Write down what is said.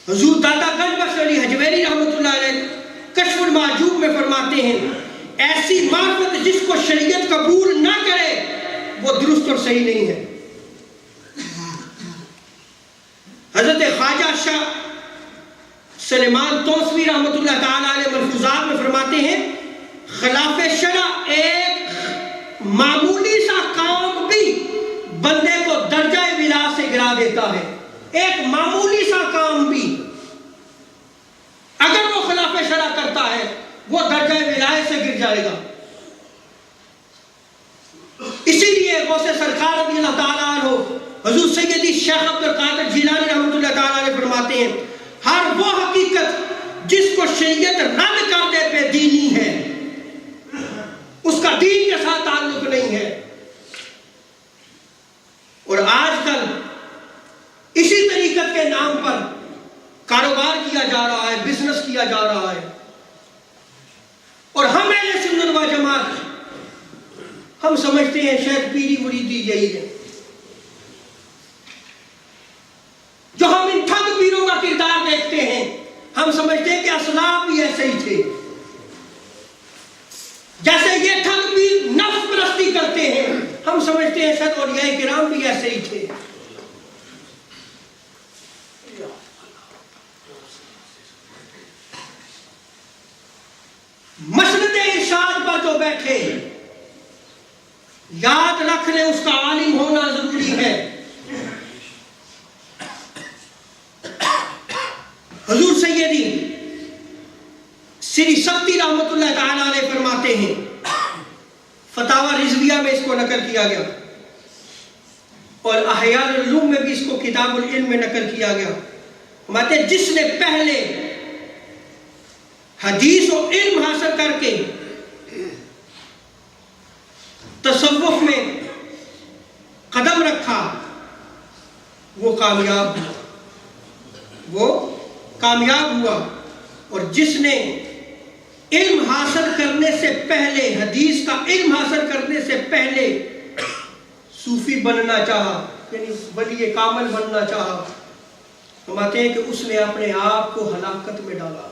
حضور داتا گنج بخش علی حجویری رحمۃ اللہ علیہ کشف المعجوب میں فرماتے ہیں ایسی معرفت جس کو شریعت قبول نہ کرے وہ درست اور صحیح نہیں ہے۔ حضرت خواجہ شاہ سلیمان توسوی رحمۃ اللہ تعالی علیہ ملفوظات میں فرماتے ہیں خلاف شرع ایک معمولی سا کام بھی بندے کو درجہ ولا سے گرا دیتا ہے۔ ایک معمولی سا کام بھی اگر وہ خلاف شرع کرتا ہے وہ درجہ ولایت سے گر جائے گا۔ اسی لیے غوث سرکار رضی اللہ تعالیٰ عنہ حضور سیدی شیخ عبد القادر جیلانی رحمۃ اللہ تعالیٰ علیہ فرماتے ہیں ہر وہ حقیقت جس کو شریعت رد کر دے بے دینی ہے، اس کا دین کے ساتھ تعلق نہیں ہے۔ اور آج کل اسی طریقت کے نام پر کاروبار کیا جا رہا ہے، بزنس کیا جا رہا ہے، اور ہم اہل سنت و جماعت ہم سمجھتے ہیں شاید پیری مریدی یہی ہے، جو ہم ان ٹھگ پیروں کا کردار دیکھتے ہیں ہم سمجھتے ہیں کہ اسلاف بھی ایسے ہی تھے، جیسے یہ ٹھگ پیر نفس پرستی کرتے ہیں ہم سمجھتے ہیں شاید اولیاء کرام بھی ایسے ہی تھے۔ مسند ارشاد پر جو بیٹھے یاد رکھ لیں اس کا عالم ہونا ضروری ہے۔ حضور سیدی سری سختی رحمت اللہ تعالی علیہ فرماتے ہیں، فتاوی رضویہ میں اس کو نقل کیا گیا اور احیاء العلوم میں بھی اس کو کتاب العلم میں نقل کیا گیا، فرماتے ہیں جس نے پہلے حدیث و علم حاصل کر کے تصوف میں قدم رکھا وہ کامیاب ہوا، اور جس نے علم حاصل کرنے سے پہلے حدیث کا علم حاصل کرنے سے پہلے صوفی بننا چاہا یعنی ولی کامل بننا چاہا، فرماتے ہیں کہ اس نے اپنے آپ کو ہلاکت میں ڈالا۔